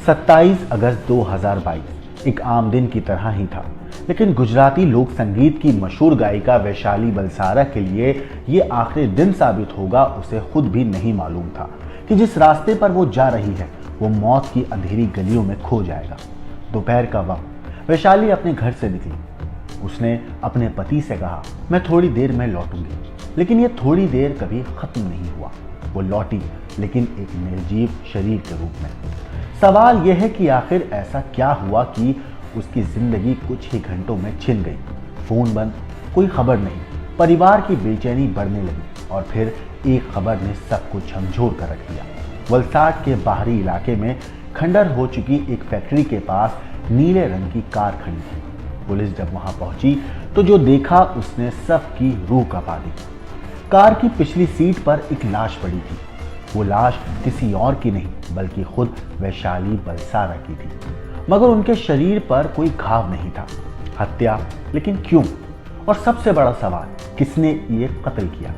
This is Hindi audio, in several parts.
27 अगस्त 2022 एक आम दिन की तरह ही था, लेकिन गुजराती लोक संगीत की मशहूर गायिका वैशाली बलसारा के लिए ये आखिरी दिन साबित होगा उसे खुद भी नहीं मालूम था कि जिस रास्ते पर वो जा रही है वो मौत की अंधेरी गलियों में खो जाएगा। दोपहर का वक्त वैशाली अपने घर से निकली। उसने अपने पति से कहा, मैं थोड़ी देर में लौटूंगी। लेकिन ये थोड़ी देर कभी खत्म नहीं हुआ। वो लौटी, लेकिन एक निर्जीव शरीर के रूप में। सवाल यह है कि आखिर ऐसा क्या हुआ कि उसकी जिंदगी कुछ ही घंटों में छिन गई। फोन बंद, कोई खबर नहीं। परिवार की बेचैनी बढ़ने लगी और फिर एक खबर ने सब कुछ झंझोर कर रख दिया। वलसाड के बाहरी इलाके में खंडर हो चुकी एक फैक्ट्री के पास नीले रंग की कार खड़ी थी। पुलिस जब वहां पहुंची तो जो देखा उसने सबकी रूह कांपा दी। कार की पिछली सीट पर एक लाश पड़ी थी। वो लाश किसी और की नहीं बल्कि खुद वैशाली बलसारा की थी, मगर उनके शरीर पर कोई घाव नहीं था। हत्या, लेकिन क्यों? और सबसे बड़ा सवाल, किसने ये कत्ल किया?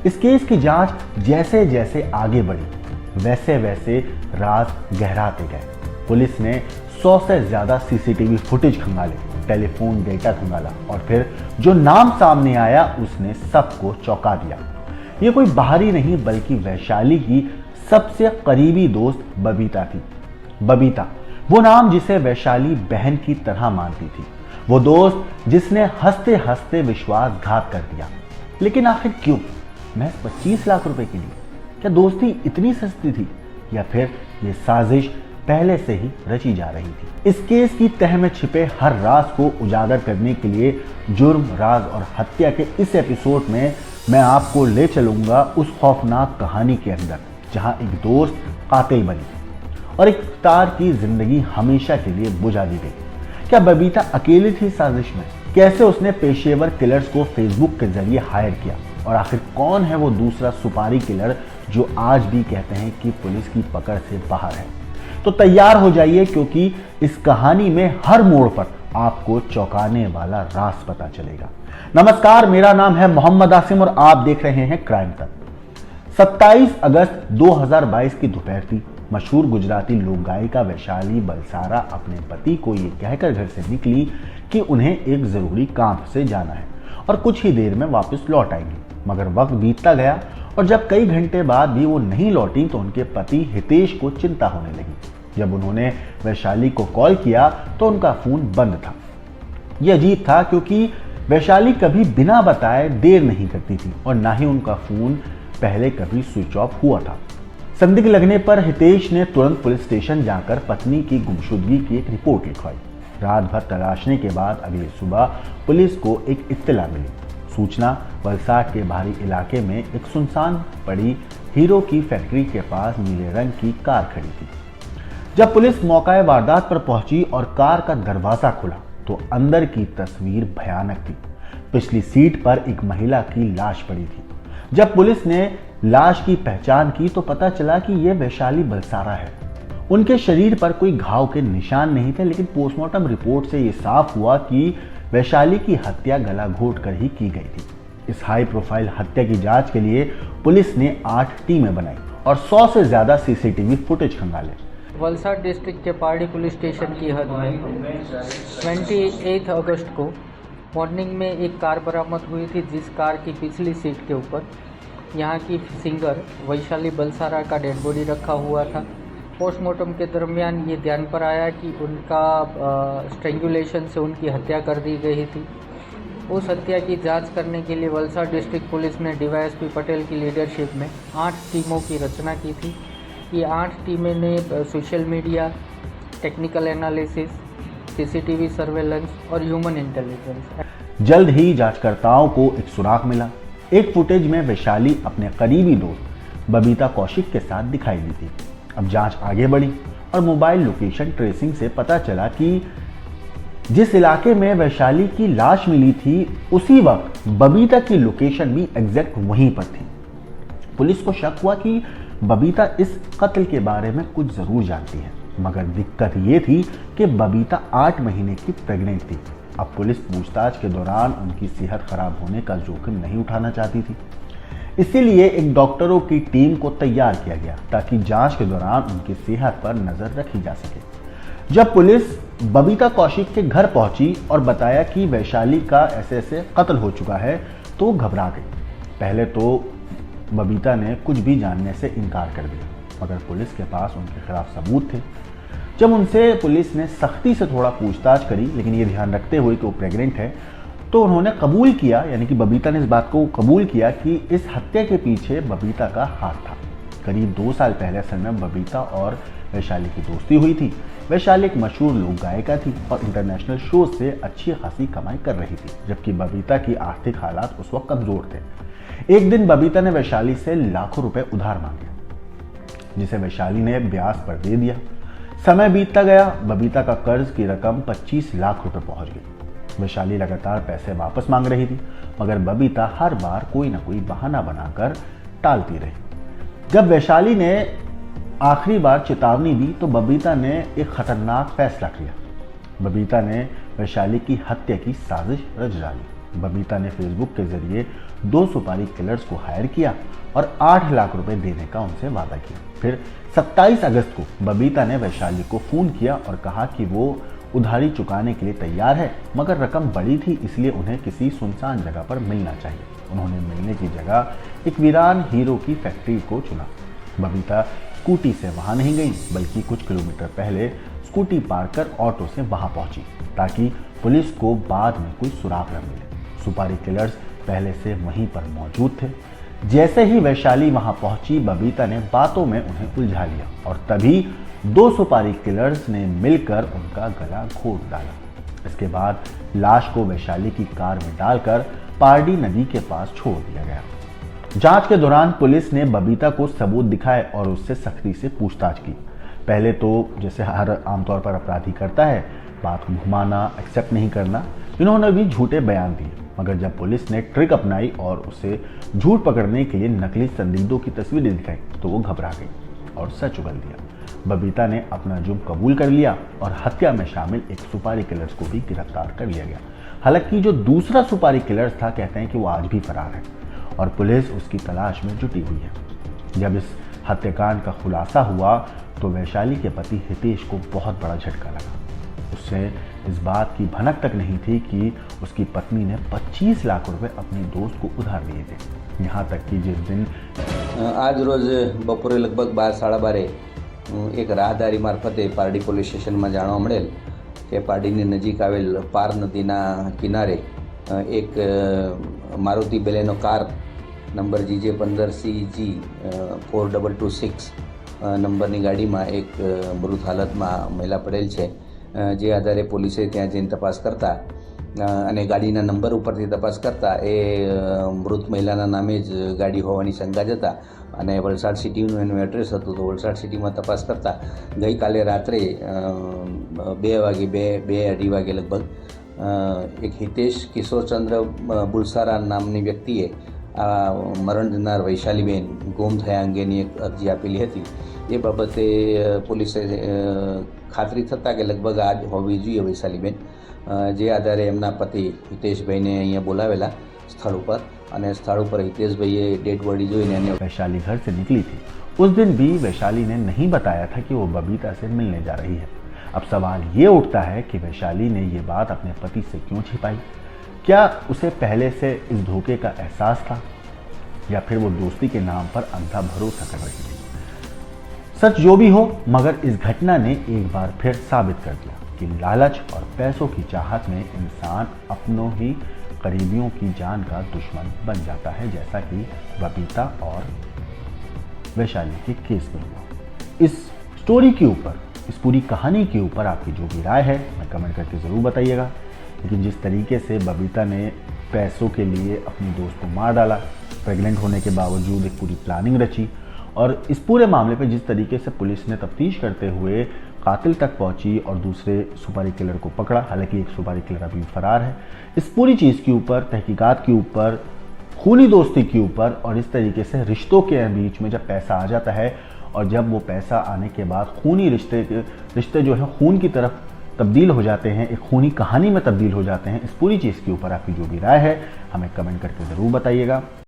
इस केस की जांच जैसे जैसे आगे बढ़ी वैसे वैसे राज गहराते गए। पुलिस ने 100 से ज्यादा सीसीटीवी फुटेज खंगाले, टेलीफोन डेटा खंगाला और फिर जो नाम सामने आया उसने सबको चौंका दिया। ये कोई बाहरी नहीं बल्कि वैशाली की सबसे करीबी दोस्त बबीता थी। बबीता, वो नाम जिसे वैशाली बहन की तरह मानती थी। वो दोस्त जिसने हंसते हंसते विश्वासघात कर दिया। लेकिन आखिर क्यों? महज 25 लाख रुपए के लिए? क्या दोस्ती इतनी सस्ती थी या फिर ये साजिश पहले से ही रची जा रही थी? इस केस की तह में छिपे हर राज को उजागर करने के लिए जुर्म, राज और हत्या के इस एपिसोड में मैं आपको ले चलूंगा उस खौफनाक कहानी के अंदर, जहां एक दोस्त कातिल बनी और एक स्टार की जिंदगी हमेशा के लिए बुझा दी गई। क्या बबीता अकेली थी साजिश में? कैसे उसने पेशेवर किलर्स को फेसबुक के जरिए हायर किया? और आखिर कौन है वो दूसरा सुपारी किलर जो आज भी कहते हैं कि पुलिस की पकड़ से बाहर है? तो तैयार हो जाइए, क्योंकि इस कहानी में हर मोड़ पर आपको चौंकाने वाला राज पता चलेगा। नमस्कार, मेरा नाम है मोहम्मद आसिम और आप देख रहे हैं क्राइम तक। 27 अगस्त 2022 की दोपहर थी। मशहूर गुजराती लोक गायिका वैशाली बलसारा अपने पति को ये कहकर घर से निकली कि उन्हें एक जरूरी काम से जाना है और कुछ ही देर में वापस लौट आएंगी। मगर वक्त बीतता गया और जब कई घंटे बाद भी वो नहीं लौटी तो उनके पति हितेश को चिंता होने लगी। जब उन्होंने वैशाली को कॉल किया तो उनका फोन बंद था। यह अजीब था, क्योंकि वैशाली कभी बिना बताए देर नहीं करती थी और ना ही उनका फोन पहले कभी स्विच ऑफ हुआ था। संदिग्ध लगने पर हितेश ने तुरंत पुलिस स्टेशन जाकर पत्नी की गुमशुदगी की एक रिपोर्ट लिखवाई। रात भर तलाशने के बाद अगली सुबह पुलिस को एक इत्तला मिली। सूचना वलसाड के बाहरी इलाके में एक सुनसान पड़ी हीरो की फैक्ट्री के पास नीले रंग की कार खड़ी थी। जब पुलिस मौका वारदात पर पहुंची और कार का दरवाजा खुला तो अंदर की तस्वीर भयानक थी। पिछली सीट पर एक महिला की लाश पड़ी थी। जब पुलिस ने लाश की पहचान की तो पता चला कि यह वैशाली बलसारा है। उनके शरीर पर कोई घाव के निशान नहीं थे, लेकिन पोस्टमार्टम रिपोर्ट से यह साफ हुआ कि वैशाली की हत्या गला घोट कर ही की गई थी। इस हाई प्रोफाइल हत्या की जांच के लिए पुलिस ने 8 टीमें बनाई और 100 से ज्यादा सीसीटीवी फुटेज खंगाले। वलसाड डिस्ट्रिक्ट के पारडी पुलिस स्टेशन की हद में 28 अगस्त को मॉर्निंग में एक कार बरामद हुई थी, जिस कार की पिछली सीट के ऊपर यहाँ की सिंगर वैशाली बलसारा का डेड बॉडी रखा हुआ था। पोस्टमार्टम के दरमियान ये ध्यान पर आया कि उनका स्ट्रेंगुलेशन से उनकी हत्या कर दी गई थी। उस हत्या की जांच करने के लिए वलसाड डिस्ट्रिक्ट पुलिस ने डीवाईएसपी पटेल की लीडरशिप में 8 टीमों की रचना की थी। ये 8 टीमें ने social media, technical analysis, CCTV surveillance और ह्यूमन इंटेलिजेंस। जल्द ही जांचकर्ताओं को एक सुराग मिला। एक फुटेज में वैशाली अपने करीबी दोस्त बबीता कौशिक के साथ दिखाई दी थी। अब जांच आगे बढ़ी और मोबाइल लोकेशन ट्रेसिंग से पता चला कि जिस इलाके में वैशाली की लाश मिली थी उसी वक्त बबीता की लोकेशन भी एग्जैक्ट वहीं पर थी। पुलिस को शक हुआ कि बबीता इस कत्ल के बारे में कुछ जरूर जानती है, मगर दिक्कत ये थी कि बबीता 8 महीने की प्रेग्नेंट थी। अब पुलिस पूछताछ के दौरान उनकी सेहत खराब होने का जोखिम नहीं उठाना चाहती थी। इसीलिए एक डॉक्टरों की टीम को तैयार किया गया ताकि जांच के दौरान उनकी सेहत पर नजर रखी जा सके। जब पुलिस बबीता कौशिक के घर पहुंची और बताया कि वैशाली का ऐसे कत्ल हो चुका है तो घबरा गई। पहले तो बबीता ने कुछ भी जानने से इनकार कर दिया, मगर पुलिस के पास उनके खिलाफ सबूत थे। जब उनसे पुलिस ने सख्ती से थोड़ा पूछताछ करी, लेकिन ये ध्यान रखते हुए कि वो प्रेग्नेंट है, तो उन्होंने कबूल किया, यानी कि बबीता ने इस बात को कबूल किया कि इस हत्या के पीछे बबीता का हाथ था। करीब 2 साल पहले असल में बबीता और वैशाली की दोस्ती हुई थी। वैशाली एक मशहूर लोक गायिका थी और इंटरनेशनल शो से अच्छी खासी कमाई कर रही थी, जबकि बबीता की आर्थिक हालात उस वक्त कमजोर थे। एक दिन बबीता ने वैशाली से लाखों रुपए उधार मांगे, जिसे वैशाली ने ब्याज पर दे दिया। समय बीतता गया, बबीता का कर्ज की रकम 25 लाख रुपए पहुंच गई। वैशाली लगातार पैसे वापस मांग रही थी, मगर बबीता हर बार कोई ना कोई बहाना बनाकर टालती रही। जब वैशाली ने आखिरी बार चेतावनी दी तो बबीता ने एक खतरनाक फैसला किया। बबीता ने वैशाली की हत्या की साजिश रच डाली। बबीता ने फेसबुक के जरिए 2 सुपारी किलर्स को हायर किया और 8 लाख रुपए देने का उनसे वादा किया। फिर 27 अगस्त को बबीता ने वैशाली को फोन किया और कहा कि वो उधारी चुकाने के लिए तैयार है, मगर रकम बड़ी थी, इसलिए उन्हें किसी सुनसान जगह पर मिलना चाहिए। उन्होंने मिलने की जगह एक वीरान हीरो की फैक्ट्री को चुना। बबीता स्कूटी से वहां नहीं गई, बल्कि कुछ किलोमीटर पहले स्कूटी पार्क कर ऑटो से वहां पहुंची, ताकि पुलिस को बाद में कोई सुराग न मिले। सुपारी किलर्स पहले से वहीं पर मौजूद थे। जैसे ही वैशाली वहां पहुंची, बबीता ने बातों में उन्हें उलझा लिया और तभी 2 सुपारी किलर्स ने मिलकर उनका गला घोट डाला। इसके बाद लाश को वैशाली की कार में डालकर पारडी नदी के पास छोड़ दिया गया। जांच के दौरान पुलिस ने बबीता को सबूत दिखाए और उससे सख्ती से पूछताछ की। पहले तो जैसे हर आमतौर पर अपराधी करता है, बात को घुमाना, एक्सेप्ट नहीं करना, इन्होंने भी झूठे बयान दिए। मगर जब पुलिस ने ट्रिक अपनाई और उसे झूठ पकड़ने के लिए नकली संदिग्धों की तस्वीरें दिखाई तो वो घबरा गई और सच उगल दिया। बबीता ने अपना जुर्म कबूल कर लिया और हत्या में शामिल एक सुपारी किलर्स को भी गिरफ्तार कर लिया गया। हालांकि जो दूसरा सुपारी किलर्स था, कहते हैं कि वो आज भी फरार है और पुलिस उसकी तलाश में जुटी हुई है। जब इस हत्याकांड का खुलासा हुआ तो वैशाली के पति हितेश को बहुत बड़ा झटका लगा। उससे इस बात की भनक तक नहीं थी कि उसकी पत्नी ने 25 लाख रुपए अपने दोस्त को उधार दिए थे। यहाँ तक कि जिस दिन आज रोज बपोरे लगभग 12-12:30 એક રાહદારી મારફતે પારડી પોલીસ સ્ટેશનમાં જાણવા મળેલ કે પારડીની નજીક આવેલ પાર નદીના કિનારે એક મારુતિ બેલેનો કાર નંબર GJ15CG 4226 નંબરની ગાડીમાં એક મૃત હાલતમાં મહિલા પડેલ છે, જે આધારે પોલીસે ત્યાં જઈને તપાસ કરતા અને ગાડીના નંબર ઉપરથી તપાસ કરતા એ મૃત મહિલાના નામે જ ગાડી હોવાની શંકા જતા અને વલસાડ સિટીનું એનું એડ્રેસ હતું, તો વલસાડ સિટીમાં તપાસ કરતા ગઈકાલે રાત્રે 2-2:30 વાગે લગભગ એક હિતેશ કિશોરચંદ્ર બુલસારા નામની વ્યક્તિએ આ મરણ જનાર વૈશાલીબેન ગુમ થયા અંગેની એક અરજી આપેલી હતી। એ બાબતે પોલીસે ખાતરી થતાં કે લગભગ આજ હોવી જોઈએ વૈશાલીબેન, જે આધારે એમના પતિ હિતેશભાઈને અહીંયા બોલાવેલા સ્થળ ઉપર અને સ્થળ ઉપર હિતેશભાઈએ ડેડ બોડી જોઈને એને वैशाली घर से निकली थी। उस दिन भी वैशाली ने नहीं बताया था कि वो बबीता से मिलने जा रही है। अब सवाल ये उठता है कि वैशाली ने ये बात अपने पति से क्यों छिपाई? क्या उसे पहले से इस धोखे का एहसास था या फिर वो दोस्ती के नाम पर अंधा भरोसा कर रही थी? सच जो भी हो, मगर इस घटना ने एक बार फिर साबित कर दिया कि लालच और पैसों की चाहत में इंसान अपनों ही करीबियों की जान का दुश्मन बन जाता है, जैसा कि बबीता और वैशाली के केस में हुआ। इस स्टोरी के ऊपर, इस पूरी कहानी के ऊपर आपकी जो भी राय है मैं कमेंट करके ज़रूर बताइएगा। लेकिन जिस तरीके से बबीता ने पैसों के लिए अपनी दोस्त को मार डाला, प्रेग्नेंट होने के बावजूद एक पूरी प्लानिंग रची, और इस पूरे मामले पे जिस तरीके से पुलिस ने तफ्तीश करते हुए कातिल तक पहुंची और दूसरे सुपारी किलर को पकड़ा, हालांकि एक सुपारी किलर अभी फरार है, इस पूरी चीज़ के ऊपर, तहकीकात के ऊपर, खूनी दोस्ती के ऊपर और इस तरीके से रिश्तों के बीच में जब पैसा आ जाता है और जब वो पैसा आने के बाद खूनी रिश्ते जो है खून की तरफ तब्दील हो जाते हैं, एक खूनी कहानी में तब्दील हो जाते हैं, इस पूरी चीज़ के ऊपर आपकी जो भी राय है हमें कमेंट करके ज़रूर बताइएगा।